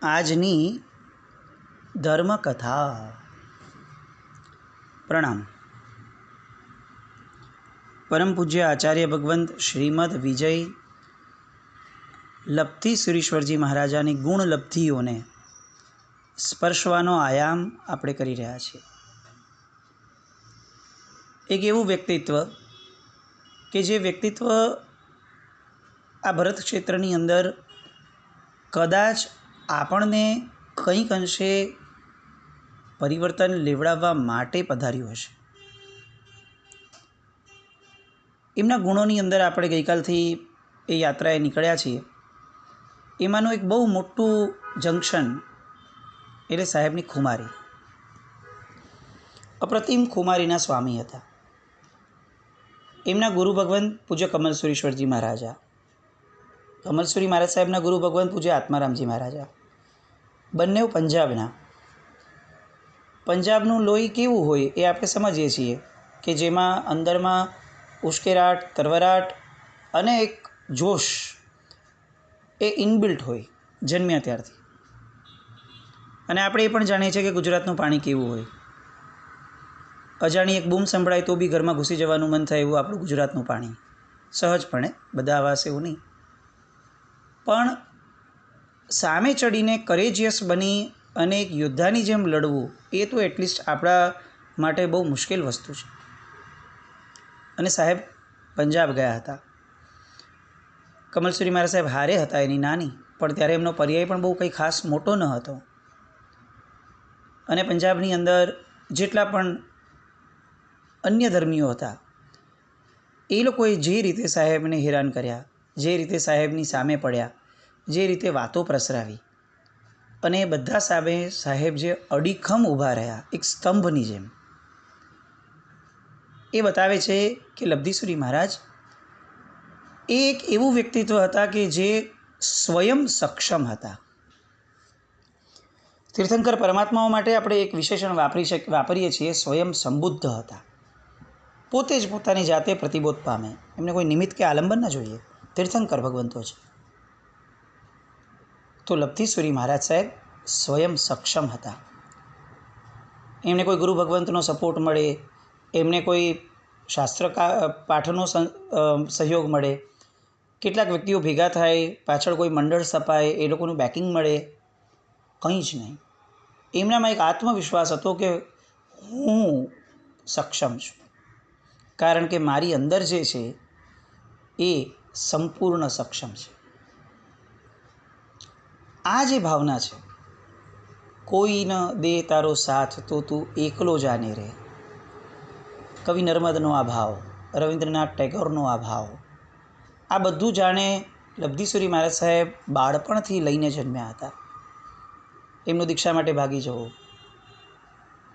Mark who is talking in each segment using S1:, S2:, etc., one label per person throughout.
S1: આજની ધર્મકથા. પ્રણામ. પરમ પૂજ્ય આચાર્ય ભગવંત શ્રીમદ વિજય લબ્ધી સુરીશ્વરજી મહારાજાની ગુણ લબ્ધિઓને સ્પર્શવાનો આયામ આપણે કરી રહ્યા છીએ. એક એવું વ્યક્તિત્વ કે જે વ્યક્તિત્વ આ ભરત ક્ષેત્રની અંદર કદાચ આપણને કંઈક અંશે પરિવર્તન લેવડાવવા માટે પધાર્યું હશે. એમના ગુણોની અંદર આપણે ગઈકાલથી એ યાત્રાએ નીકળ્યા છીએ. એમાંનું એક બહુ મોટું જંક્શન એટલે સાહેબની ખુમારી. અપ્રતિમ ખુમારીના સ્વામી હતા. એમના ગુરુ ભગવંત પૂજ્ય કમલસુરીશ્વરજી મહારાજા, કમલસુરી મહારાજ સાહેબના ગુરુ ભગવંત પૂજ્ય આત્મારામજી મહારાજા, બંને પંજાબના. પંજાબનું લોહી કેવું હોય એ આપણે સમજીએ છીએ કે જેમાં અંદરમાં ઉશ્કેરાટ, તરવરાટ અને એક જોશ એ ઇનબિલ્ટ હોય જન્મ્યા ત્યારથી. અને આપણે એ પણ જાણીએ છીએ કે ગુજરાતનું પાણી કેવું હોય. અજાણી એક બૂમ સંભળાય તો બી ઘરમાં ઘૂસી જવાનું મન થાય એવું આપણું ગુજરાતનું પાણી. સહજપણે, બધા આવાસ એવું નહીં. પણ સામે ચડીને કરેજિયસ બની અને એક યોદ્ધાની જેમ લડવું એ તો એટલીસ્ટ આપણા માટે બહુ મુશ્કેલ વસ્તુ છે. અને સાહેબ પંજાબ ગયા હતા. કમલસુરી મહારાજ સાહેબ હારે હતા એની નાની, પણ ત્યારે એમનો પર્યાય પણ બહુ કંઈ ખાસ મોટો ન હતો. અને પંજાબની અંદર જેટલા પણ અન્ય ધર્મીઓ હતા એ લોકોએ જે રીતે સાહેબને હેરાન કર્યા, જે રીતે સાહેબની સામે પડ્યા, જે રીતે વાતો પ્રસરાવી, અને એ બધા સામે સાહેબ જે અડીખમ ઊભા રહ્યા એક સ્તંભની જેમ, એ બતાવે છે કે લબ્ધીસુરી મહારાજ એ એક એવું વ્યક્તિત્વ હતા કે જે સ્વયં સક્ષમ હતા. તીર્થંકર પરમાત્માઓ માટે આપણે એક વિશેષણ વાપરીએ છીએ, સ્વયં સંબુદ્ધ હતા. પોતે જ પોતાની જાતે પ્રતિબોધ પામે, એમને કોઈ નિમિત્ત કે આલંબન ન જોઈએ. તીર્થંકર ભગવંતો છે. તો લબ્ધીસુરી મહારાજ સાહેબ સ્વયં સક્ષમ હતા. એમને કોઈ ગુરુ ભગવંતનો સપોર્ટ મળે, એમને કોઈ શાસ્ત્ર પાઠનો સહયોગ મળે, કેટલાક વ્યક્તિઓ ભેગા થાય, પાછળ કોઈ મંડળ સ્થપાય, એ લોકોનું બેકિંગ મળે, કંઈ જ નહીં. એમનામાં એક આત્મવિશ્વાસ હતો કે હું સક્ષમ છું, કારણ કે મારી અંદર જે છે એ સંપૂર્ણ સક્ષમ છે. આ જે ભાવના છે, કોઈ ન દે તારો સાથ તો તું એકલો જાને રે, કવિ નર્મદનો આ ભાવ, રવિન્દ્રનાથ ટેગોરનો આ ભાવ, આ બધું જાણે લબ્ધીસુરી મહારાજ સાહેબ બાળપણથી લઈને જન્મ્યા હતા. એમનું દીક્ષા માટે ભાગી જવું,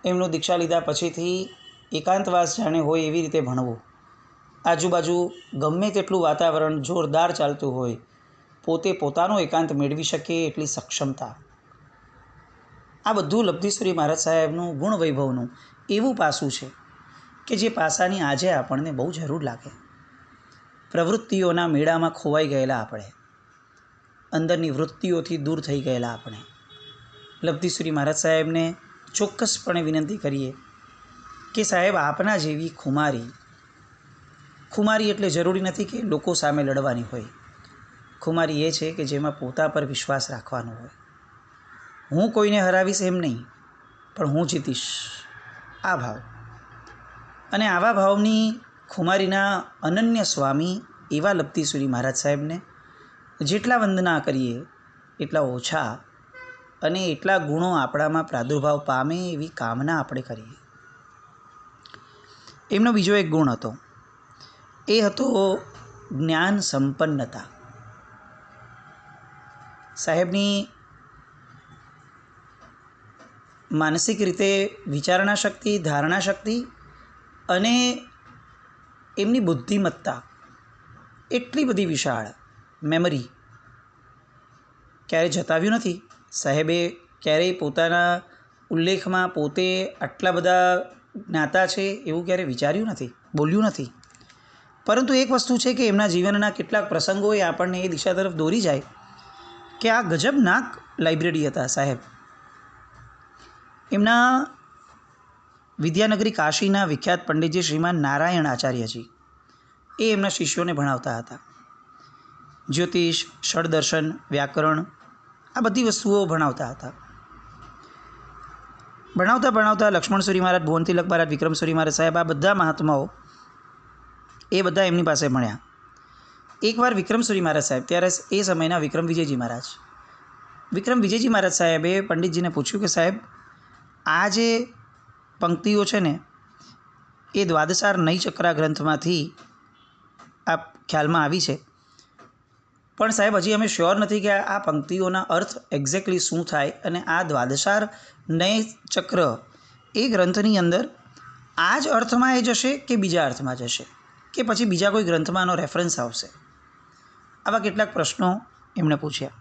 S1: એમનું દીક્ષા લીધા પછીથી એકાંતવાસ જાણે હોય એવી રીતે ભણવું, આજુબાજુ ગમે તેટલું વાતાવરણ જોરદાર ચાલતું હોય, પોતે પોતાનો એકાંત મેળવી શકે એટલી સક્ષમતા. આ બધું લબ્ધીસુરી મહારાજ સાહેબનું ગુણ વૈભવનું એવું પાસું છે કે જે પાસાની આજે આપણને બહુ જરૂર લાગે. પ્રવૃત્તિઓના મેળામાં ખોવાઈ ગયેલા આપણે, અંદરની વૃત્તિઓથી દૂર થઈ ગયેલા આપણે, લબ્ધીસુરી મહારાજ સાહેબને ચોક્કસપણે વિનંતી કરીએ કે સાહેબ આપના જેવી ખુમારી એટલે જરૂરી નથી કે લોકો સામે લડવાની હોય. ખુમારી એ છે કે જેમાં પોતા પર વિશ્વાસ રાખવાનો હોય. હું કોઈને હરાવીશ એમ નહીં, પણ હું જીતીશ, આ ભાવ. અને આવા ભાવની ખુમારીના અનન્ય સ્વામી એવા લબ્ધીસુરી મહારાજ સાહેબને જેટલા વંદના કરીએ એટલા ઓછા, અને એટલા ગુણો આપણામાં પ્રાદુર્ભાવ પામે એવી કામના આપણે કરીએ. એમનો બીજો એક ગુણ હતો, એ હતો જ્ઞાન સંપન્નતા. સાહેબની માનસિક રીતે વિચારણા શક્તિ, ધારણા શક્તિ અને એમની બુદ્ધિમત્તા એટલી બધી વિશાળ, મેમરી ક્યારેય જતાવ્યું નથી. સાહેબે ક્યારેય પોતાના ઉલ્લેખમાં પોતે આટલા બધા જ્ઞાતા છે એવું ક્યારેય વિચાર્યું નથી, બોલ્યું નથી. પરંતુ એક વસ્તુ છે કે એમના જીવનના કેટલાક પ્રસંગો એ આપણને એ દિશા તરફ દોરી જાય કે આ ગજબનાક લાઇબ્રેરી હતા સાહેબ. એમના વિદ્યાનગરી કાશીના વિખ્યાત પંડિતજી શ્રીમાન નારાયણ આચાર્યજી એ એમના શિષ્યોને ભણાવતા હતા. જ્યોતિષ, ષડદર્શન, વ્યાકરણ આ બધી વસ્તુઓ ભણાવતા હતા. ભણાવતા લક્ષ્મણસુરી મહારાજ, ભુવનતિલક મહારાજ, વિક્રમસુરી મહારાજ સાહેબ આ બધા મહાત્માઓ એ બધા એમની પાસે ભણ્યા. એકવાર વિક્રમસુરી મહારાજ સાહેબ, ત્યારે એ સમયના વિક્રમ વિજયજી મહારાજ સાહેબે પંડિતજીને પૂછ્યું કે સાહેબ આ જે પંક્તિઓ છે ને એ દ્વાદશાર નૈચક્રા ગ્રંથમાંથી આ ખ્યાલમાં આવી છે, પણ સાહેબ હજી અમે શ્યોર નથી કે આ પંક્તિઓના અર્થ એક્ઝેક્ટલી શું થાય અને આ દ્વાદશાર નયચક્ર એ ગ્રંથની અંદર આ જ અર્થમાં એ જશે કે બીજા અર્થમાં જશે કે પછી બીજા કોઈ ગ્રંથમાં આનો રેફરન્સ આવશે. આવા કેટલાક પ્રશ્નો એમણે પૂછ્યા.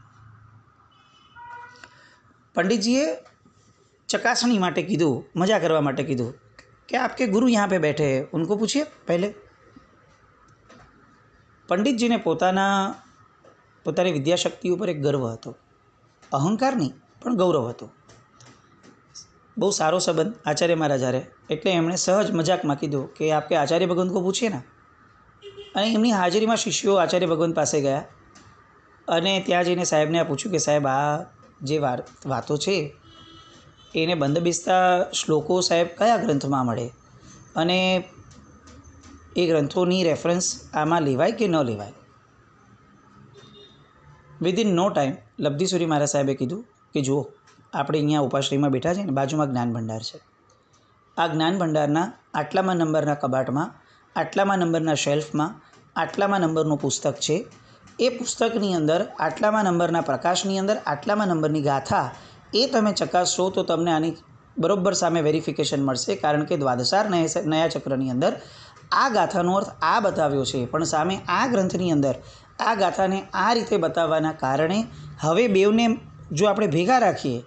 S1: પંડિતજીએ ચકાસણી માટે કીધું, મજા કરવા માટે કીધું कि आपके गुरु यहाँ पे बैठे हैं, उनको पूछिए पहले. पंडित जी ने પોતાની વિદ્યાશક્તિ ઉપર એક ગર્વ હતો, અહંકાર નહીં પણ ગૌરવ હતું. બહુ સારો સંબંધ આચાર્ય મહારાજ હારે, એટલે એમણે સહજ મજાકમાં કીધું કે આપકે આચાર્ય ભગવંત કો પૂછીએ ને. અને એમની હાજરીમાં શિષ્યો આચાર્ય ભગવંત પાસે ગયા અને ત્યાં જઈને સાહેબને આ પૂછ્યું કે સાહેબ આ જે વાતો છે એને બંધબેસતા શ્લોકો સાહેબ કયા ગ્રંથમાં મળે અને એ ગ્રંથોની રેફરન્સ આમાં લેવાય કે ન લેવાય. વિધિન નો ટાઈમ લબ્ધિસુરી મહારાજ સાહેબે કીધું કે જુઓ આપણે અહીંયા ઉપાશ્રયમાં બેઠા છે ને, બાજુમાં જ્ઞાન ભંડાર છે. આ જ્ઞાન ભંડારના આટલામાં નંબરના કબાટમાં, આટલામાં નંબરના શેલ્ફમાં આટલામાં નંબરનું પુસ્તક છે. એ પુસ્તકની અંદર આટલામાં નંબરના પ્રકાશની અંદર આટલામાં નંબરની ગાથા એ તમે ચકાસશો તો તમને આની બરોબર સામે વેરિફિકેશન મળશે, કારણ કે દ્વાદશાર નયા ચક્રની અંદર આ ગાથાનો અર્થ આ બતાવ્યો છે, પણ સામે આ ગ્રંથની અંદર આ ગાથાને આ રીતે બતાવવાના કારણે હવે બેવને જો આપણે ભેગા રાખીએ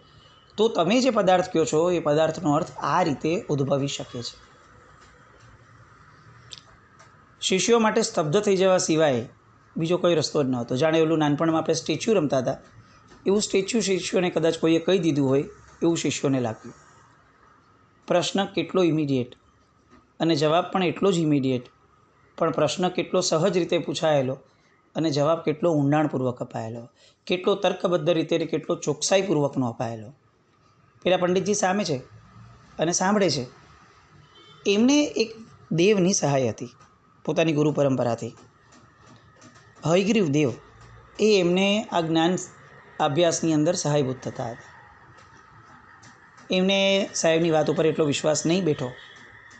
S1: તો તમે જે પદાર્થ કહો છો એ પદાર્થનો અર્થ આ રીતે ઉદ્ભવી શકે છે. શિષ્યો માટે સ્તબ્ધ થઈ જવા સિવાય બીજો કોઈ રસ્તો જ નહોતો. જાણે એવું નાનપણમાં આપણે સ્ટેચ્યુ રમતા હતા એવું સ્ટેચ્યુ શિષ્યોને કદાચ કોઈએ કહી દીધું હોય એવું શિષ્યોને લાગ્યું. પ્રશ્ન કેટલો ઇમિડિયેટ અને જવાબ પણ એટલો જ ઇમિડિયેટ, પણ પ્રશ્ન કેટલો સહજ રીતે પૂછાયેલો અને જવાબ કેટલો ઊંડાણપૂર્વક અપાયેલો, કેટલો તર્કબદ્ધ રીતે અને કેટલો ચોકસાઈપૂર્વકનો અપાયેલો. પેલા પંડિતજી સામે છે અને સાંભળે છે. એમને એક દેવની સહાય હતી પોતાની ગુરુ પરંપરાથી. હયગ્રીવ દેવ એ એમને આ જ્ઞાન અભ્યાસની અંદર સહાયભૂત થતા હતા. એમને સાહેબની વાત ઉપર એટલો વિશ્વાસ નહીં બેઠો.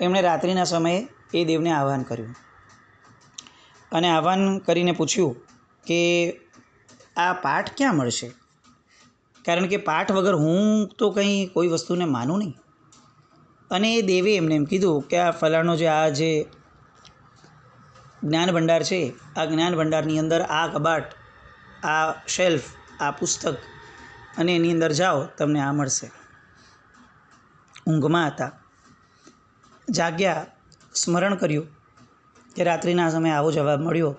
S1: એમણે રાત્રિના સમયે એ દેવને આહ્વાન કર્યું અને આહ્વાન કરીને પૂછ્યું કે આ પાઠ ક્યાં મળશે, કારણ કે પાઠ વગર હું તો કંઈ કોઈ વસ્તુને માનું નહીં. અને એ દેવે એમને એમ કીધું કે આ ફલાણો આ જે જ્ઞાન ભંડાર છે, આ જ્ઞાન ભંડારની અંદર આ કબાટ, આ શેલ્ફ, આ પુસ્તક અને એની અંદર જાઓ તમને આ મળશે. ઊંઘમાં હતા, જાગ્યા, સ્મરણ કર્યું કે રાત્રિના સમયે આવો જવાબ મળ્યો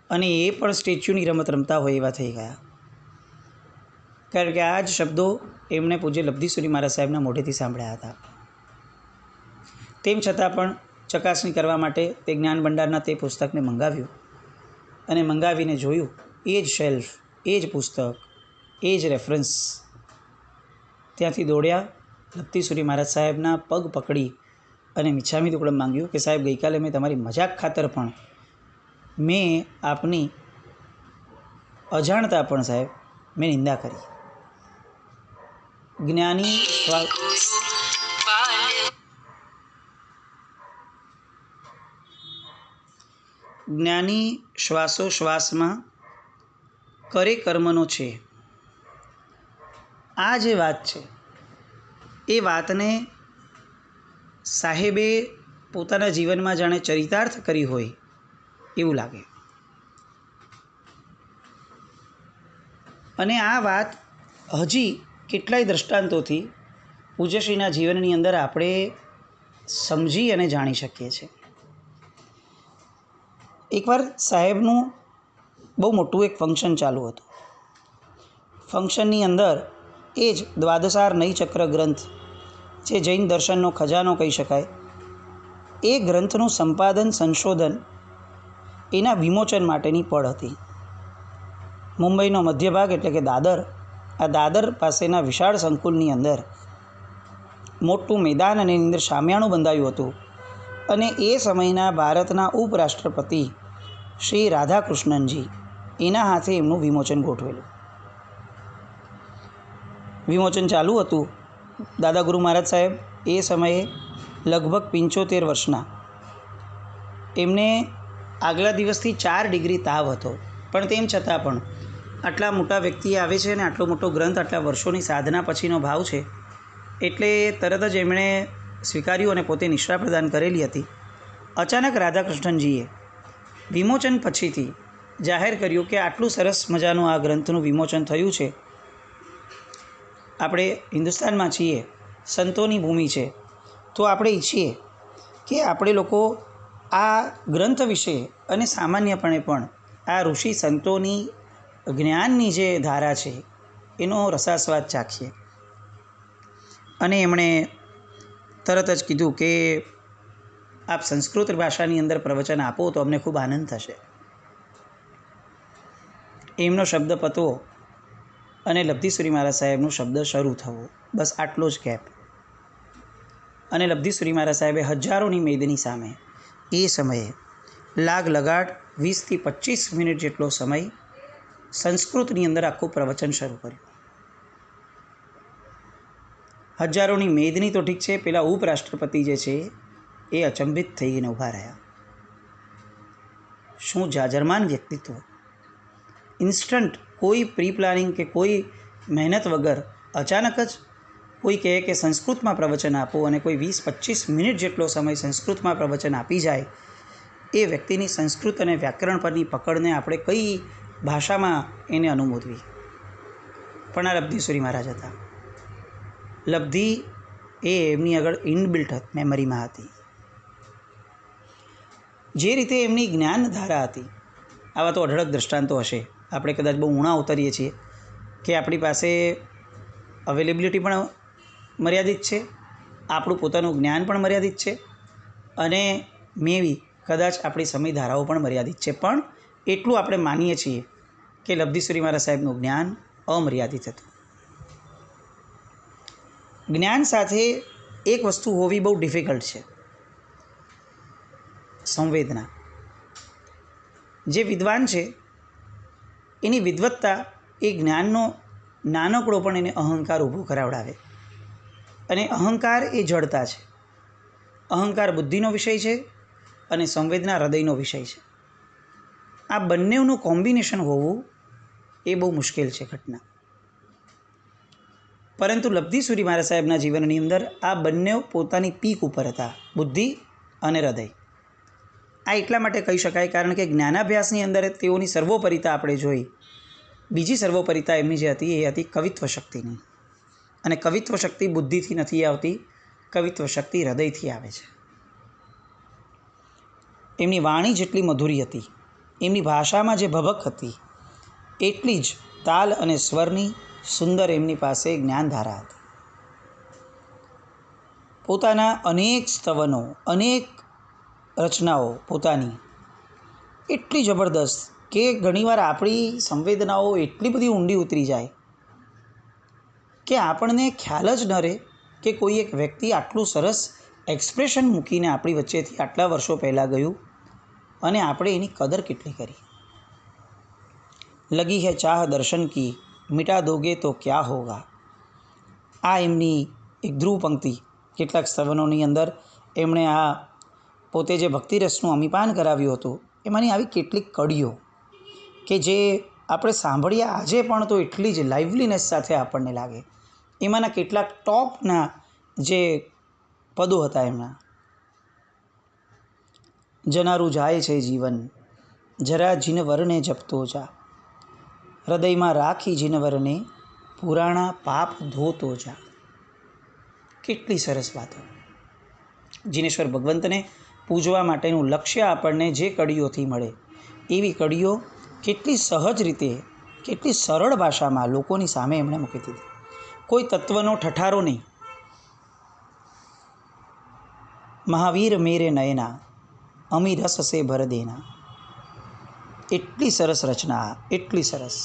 S1: અને એ પણ સ્ટેચ્યુની રમત રમતા હોય એવા થઈ ગયા. કારણ કે આ જ શબ્દો એમણે પૂજ્ય લબ્ધિસુરી મહારાજ સાહેબના મોઢેથી સાંભળ્યા હતા. તેમ છતાં પણ ચકાસણી કરવા માટે તે જ્ઞાન ભંડારના તે પુસ્તકને મંગાવ્યું અને મંગાવીને જોયું એ જ શેલ્ફ, એ જ પુસ્તક, એ જ રેફરન્સ. ત્યાંથી દોડ્યા, લબ્ધિસુરી મહારાજ સાહેબના પગ પકડી અને મિચ્છામી દુક્કડમ માંગ્યું કે સાહેબ ગઈકાલે મેં તમારી મજાક ખાતર પણ મેં આપની અજાણતા પણ સાહેબ મેં નિંદા કરી. જ્ઞાની શ્વાસોશ્વાસમાં કરે કર્મનો છે. આ જે વાત છે એ વાતને સાહેબે પોતાના જીવનમાં જાણે ચરિતાર્થ કરી હોય એવું લાગે. અને આ વાત હજી કેટલાય દૃષ્ટાંતોથી પૂજ્યશ્રીના જીવનની અંદર આપણે સમજી અને જાણી શકીએ છીએ. એકવાર સાહેબનું બહુ મોટું એક ફંક્શન ચાલુ હતું. ફંક્શનની અંદર એ જ દ્વાદશાર નય ચક્ર ગ્રંથ, જે જૈન દર્શનનો ખજાનો કહી શકાય, એ ગ્રંથનું સંપાદન સંશોધન એના વિમોચન માટેની પળ હતી. મુંબઈનો મધ્ય ભાગ એટલે કે દાદર, આ દાદર પાસેના વિશાળ સંકુલની અંદર મોટું મેદાન અને એની અંદર શામિયાણું બંધાયું હતું અને એ સમયના ભારતના ઉપરાષ્ટ્રપતિ શ્રી રાધાકૃષ્ણનજી એના હાથે એમનું વિમોચન ગોઠવેલું. વિમોચન ચાલુ હતું. દાદા ગુરુ મહારાજ સાહેબ એ સમયે લગભગ 75 વર્ષના. એમને આગલા દિવસથી 4 ડિગ્રી તાવ હતો, પણ તેમ છતાં પણ આટલા મોટા વ્યક્તિ આવે છે અને આટલો મોટો ગ્રંથ, આટલા વર્ષોની સાધના પછીનો ભાવ છે એટલે તરત જ એમણે સ્વીકાર્યું અને પોતે નિષ્ઠા પ્રદાન કરેલી હતી. અચાનક રાધાકૃષ્ણનજીએ વિમોચન પછીથી જાહેર કર્યું કે આટલું સરસ મજાનું આ ગ્રંથનું વિમોચન થયું છે. આપણે હિન્દુસ્તાનમાં છીએ, સંતોની ભૂમિ છે, તો આપણે ઈચ્છીએ કે આપણે લોકો આ ગ્રંથ વિશે અને સામાન્યપણે પણ આ ઋષિ સંતોની જ્ઞાનની જે ધારા છે એનો રસાસ્વાદ ચાખીએ. અને એમણે તરત જ કીધું કે આપ સંસ્કૃત ભાષાની અંદર પ્રવચન આપો તો અમને ખૂબ આનંદ થશે. એમનો શબ્દ પતવો અને લબ્ધિસુરી મહારાજ સાહેબનો શબ્દ શરૂ થવો, બસ આટલો જ ગેપ. અને લબ્ધિસુરી મહારાજ સાહેબે હજારોની મેદની સામે એ સમયે લાગ લગાડ 20 થી 25 મિનિટ જેટલો સમય સંસ્કૃતની અંદર આખું પ્રવચન શરૂ કર્યું. હજારોની મેદની તો ઠીક છે, પેલા ઉપરાષ્ટ્રપતિ જે છે એ અચંબિત થઈને ઊભા રહ્યા. શું જાજરમાન વ્યક્તિત્વ! ઇન્સ્ટન્ટ, કોઈ પ્રી પ્લાનિંગ કે કોઈ મહેનત વગર અચાનક જ કોઈ કહે કે સંસ્કૃતમાં પ્રવચન આપો અને કોઈ 20-25 મિનિટ જેટલો સમય સંસ્કૃતમાં પ્રવચન આપી જાય, એ વ્યક્તિની સંસ્કૃત અને વ્યાકરણ પરની પકડને આપણે કઈ ભાષામાં એને અનુમોદવી. પણ આ લબ્ધિસુરી મહારાજ હતા. લબ્ધિ એ એમની આગળ ઇનબિલ્ટ મેમરીમાં હતી. જે રીતે એમની જ્ઞાનધારા હતી, આવા તો અઢળક દ્રષ્ટાંતો હશે. આપણે કદાચ બહુ ઊણા ઉતરીએ છીએ કે આપણી પાસે અવેલેબિલિટી પણ મર્યાદિત છે, આપણું પોતાનું જ્ઞાન પણ મર્યાદિત છે અને મેબી કદાચ આપણી સમયધારાઓ પણ મર્યાદિત છે. પણ એટલું આપણે માનીએ છીએ કે લબ્ધિસુરી મહારાજ સાહેબનું જ્ઞાન અમર્યાદિત હતું. જ્ઞાન સાથે એક વસ્તુ હોવી બહુ ડિફિકલ્ટ છે, સંવેદના. જે વિદ્વાન છે એની વિદ્વત્તા એ જ્ઞાનનો નાનકડો પણ એને અહંકાર ઊભો કરાવડાવે. અને અહંકાર એ જડતા છે. અહંકાર બુદ્ધિનો વિષય છે અને સંવેદના હૃદયનો વિષય છે. આ બંનેનું કોમ્બિનેશન હોવું એ બહુ મુશ્કેલ છે ઘટના. પરંતુ લબ્ધિસુરી મહારાજ સાહેબના જીવનની અંદર આ બંને પોતાની પીક ઉપર હતા, બુદ્ધિ અને હૃદય. આ એટલા માટે કહી શકાય કારણ કે જ્ઞાનાભ્યાસની અંદર તેઓની સર્વોપરિતા આપણે જોઈ. બીજી સર્વોપરિતા એમની જે હતી એ હતી કવિત્વ શક્તિની. અને કવિત્વ શક્તિ બુદ્ધિથી નથી આવતી, કવિત્વ શક્તિ હૃદયથી આવે છે. એમની વાણી જેટલી મધુરી હતી, એમની ભાષામાં જે ભભક હતી, એટલી જ તાલ અને સ્વરની સુંદર એમની પાસે જ્ઞાનધારા હતી. પોતાના અનેક સ્તવનો, અનેક રચનાઓ પોતાની એટલી જબરદસ્ત કે ઘણીવાર આપણી સંવેદનાઓ એટલી બધી ઊંડી ઉતરી જાય કે આપણને ખ્યાલ જ ન રહે કે કોઈ એક વ્યક્તિ આટલું સરસ એક્સપ્રેશન મૂકીને આપણી વચ્ચેથી આટલા વર્ષો પહેલાં ગયું અને આપણે એની કદર કેટલી કરી. લગી હૈ ચાહ દર્શન કી, મિટા દોગે તો ક્યા હોગા. આ એમની એક ધ્રુવ પંક્તિ કેટલાક સ્તવનોની અંદર એમણે આ પોતે જે ભક્તિરસનું અમીપાન કરાવ્યું હતું, એમાંની આવી કેટલીક કડીઓ કે જે આપણે સાંભળીએ આજે પણ તો એટલી જ લાઇવલીનેસ સાથે આપણને લાગે. એમાંના કેટલાક ટોપના જે પદો હતા એમના. જનારું જાય છે જીવન, જરા જીનવરને જપતો જા, હૃદયમાં રાખી જીનવરને, પુરાણા પાપ ધોતો જા. કેટલી સરસ વાતો. જીનેશ્વર ભગવંતને પૂજવા માટેનું લક્ષ્ય આપણને જે કડીઓથી મળે, એવી કડીઓ કેટલી સહજ રીતે કેટલી સરળ ભાષામાં લોકોની સામે એમણે મૂકી દીધી. કોઈ તત્વનો ઠઠારો નહીં. મહાવીર મેરે નયના અમી રસ સે ભર દેના. એટલી સરસ રચના, એટલી સરસ.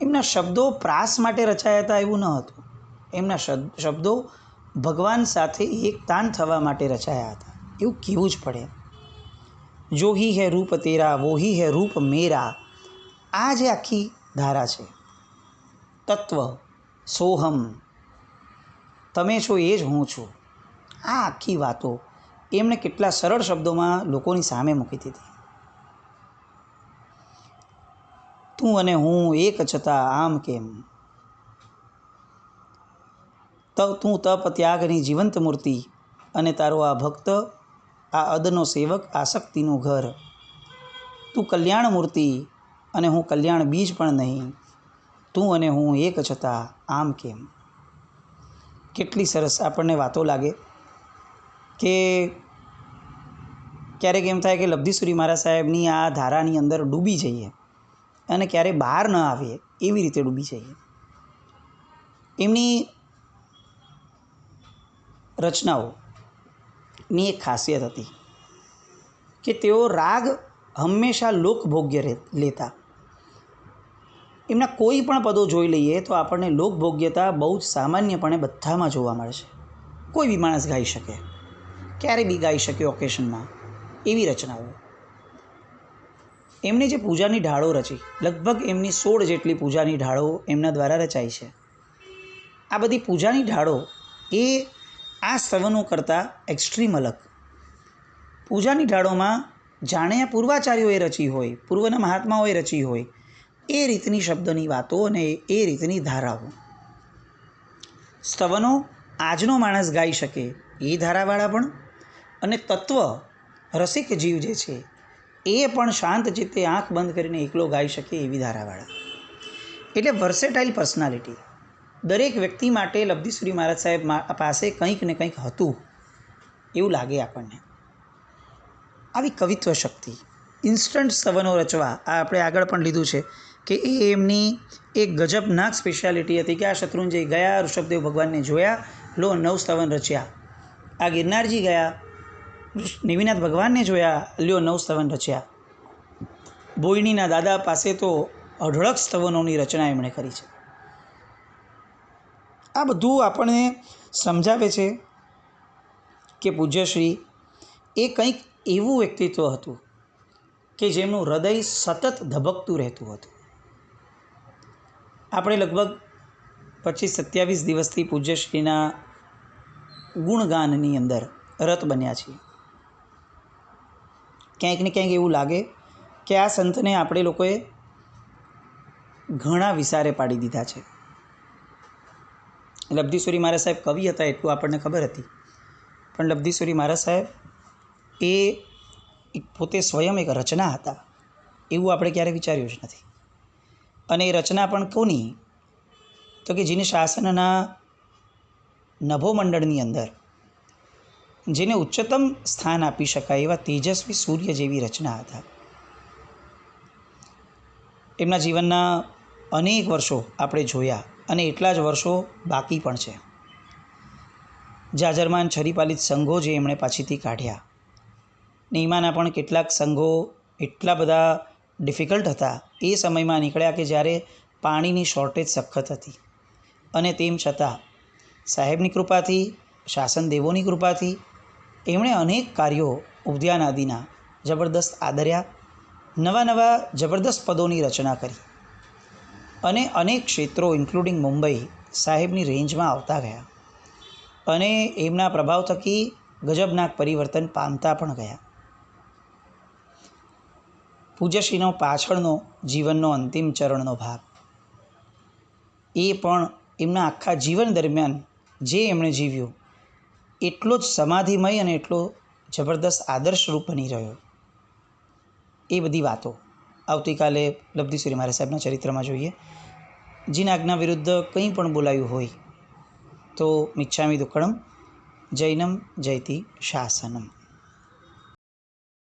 S1: એમના શબ્દો પ્રાસ માટે રચાયા હતા એવું ન હતું. એમના શબ્દો ભગવાન સાથે એક તાન થવા માટે રચાયા હતા એવું કહેવું જ પડે. જો હી હૈ રૂપ તેરા વો હી હૈ રૂપ મેરા. આ જે આખી ધારા છે, તત્વ, સોહમ, તમે છો એ જ હું છું, આ આખી વાતો એમણે કેટલા સરળ શબ્દોમાં લોકોની સામે મૂકી દીધી. તું અને હું એક છતાં આમ કેમ. તું તપ ત્યાગની જીવંત મૂર્તિ અને તારો આ ભક્ત, આ અદનો સેવક, આસક્તિનું ઘર. તું કલ્યાણ મૂર્તિ અને હું કલ્યાણ બીજ પણ નહીં. તું અને હું એક છતાં આમ કેમ. કેટલી સરસ આપણને વાતો લાગે કે ક્યારેક એમ થાય કે લબ્ધીસુરી મહારાજ સાહેબની આ ધારાની અંદર ડૂબી જઈએ અને ક્યારેય બહાર ન આવીએ એવી રીતે ડૂબી જઈએ. એમની રચનાઓની એક ખાસિયત હતી કે તેઓ રાગ હંમેશા લોકભોગ્ય લેતા. એમના કોઈ પણ પદો જોઈ લઈએ તો આપણને લોકભોગ્યતા બહુ જ સામાન્યપણે બધામાં જોવા મળે છે. કોઈ બી માણસ ગાઈ શકે, ક્યારે બી ગાઈ શકે ઓકેશનમાં, એવી રચનાઓ. એમણે જે પૂજાની ઢાળો રચી, લગભગ એમની 16 જેટલી પૂજાની ઢાળો એમના દ્વારા રચાઈ છે. આ બધી પૂજાની ઢાળો એ આ સ્તવનો કરતાં એક્સ્ટ્રીમ અલગ. પૂજાની ઢાળોમાં જાણે આ પૂર્વાચાર્યોએ રચી હોય, પૂર્વના મહાત્માઓએ રચી હોય એ રીતની શબ્દની વાતો અને એ રીતની ધારાઓ. સ્તવનો આજનો માણસ ગાઈ શકે એ ધારાવાળા પણ, અને તત્વ રસિક જીવ જે છે એ પણ શાંત ચિત્તે આંખ બંધ કરીને એકલો ગાઈ શકે એવી ધારાવાળા. એટલે વર્સેટાઇલ પર્સનાલિટી. દરેક વ્યક્તિ માટે લબ્ધીસુરી મહારાજ સાહેબ પાસે કંઈક ને કંઈક હતું એવું લાગે આપણને. આવી કવિત્વ શક્તિ, ઇન્સ્ટન્ટ સ્તવનો રચવા, આ આપણે આગળ પણ લીધું છે કે એ એમની એક ગજબનાક સ્પેશિયાલિટી હતી કે આ શત્રુંજય ગયા, ઋષભદેવ ભગવાનને જોયા, લો 9 સ્તવન રચ્યા. આ ગિરનારજી ગયા, નેમિનાથ ભગવાનને જોયા, લ્યો 9 સ્તવન રચ્યા. બોયણીના દાદા પાસે તો અઢળક સ્તવનોની રચના એમણે કરી છે. આ બધું આપણને સમજાવે છે કે પૂજ્યશ્રી એ કંઈક એવું વ્યક્તિત્વ હતું કે જેમનું હૃદય સતત ધબકતું રહેતું હતું. આપણે લગભગ 25-27 દિવસથી પૂજ્યશ્રીના ગુણગાનની અંદર રત બન્યા છીએ. ક્યાંક ને ક્યાંક એવું લાગે કે આ સંતને આપણે લોકોએ ઘણા વિસારે પાડી દીધા છે. લબ્ધીસુરી મહારાજ સાહેબ કવિ હતા એટલું આપણને ખબર હતી, પણ લબ્ધીસુરી મહારાજ સાહેબ એ પોતે સ્વયં એક રચના હતા એવું આપણે ક્યારેય વિચાર્યું જ નથી. અને એ રચના પણ કોની? તો કે જેને શાસનના નભોમંડળની અંદર જેને ઉચ્ચતમ સ્થાન આપી શકાય એવા તેજસ્વી સૂર્ય જેવી રચના હતા. એમના જીવનના અનેક વર્ષો આપણે જોયા અને એટલા જ વર્ષો બાકી પણ છે. જાજરમાન છરીપાલિત સંઘો જે એમણે પાછીથી કાઢ્યા, એમાંના પણ કેટલાક સંઘો એટલા બધા ડિફિકલ્ટ હતા એ સમયમાં નીકળ્યા કે જ્યારે પાણીની શોર્ટેજ સખત હતી, અને તેમ છતાં સાહેબની કૃપાથી, શાસન દેવોની કૃપાથી એમણે અનેક કાર્યો ઉદ્યાન આદિના જબરદસ્ત આદર્યા, નવા નવા જબરદસ્ત પદોની રચના કરી અને અનેક ક્ષેત્રો ઇન્ક્લુડિંગ મુંબઈ સાહેબની રેન્જમાં આવતા ગયા અને એમના પ્રભાવ થકી ગજબનાક પરિવર્તન પામતા પણ ગયા. પૂજ્યશ્રીનો પાછળનો જીવનનો અંતિમ ચરણનો ભાગ એ પણ એમના આખા જીવન દરમિયાન જે એમણે જીવ્યું એટલો જ સમાધિમય અને એટલો જબરદસ્ત આદર્શરૂપ બની રહ્યો. એ બધી વાતો આવતીકાલે લબ્ધીસુરી મહારાજ સાહેબના ચરિત્રમાં જોઈએ. જીના આજ્ઞા વિરુદ્ધ કંઈ પણ બોલાયું હોય તો મિચ્છામિ દુક્કડમ, જૈનમ જયતિ શાસનમ.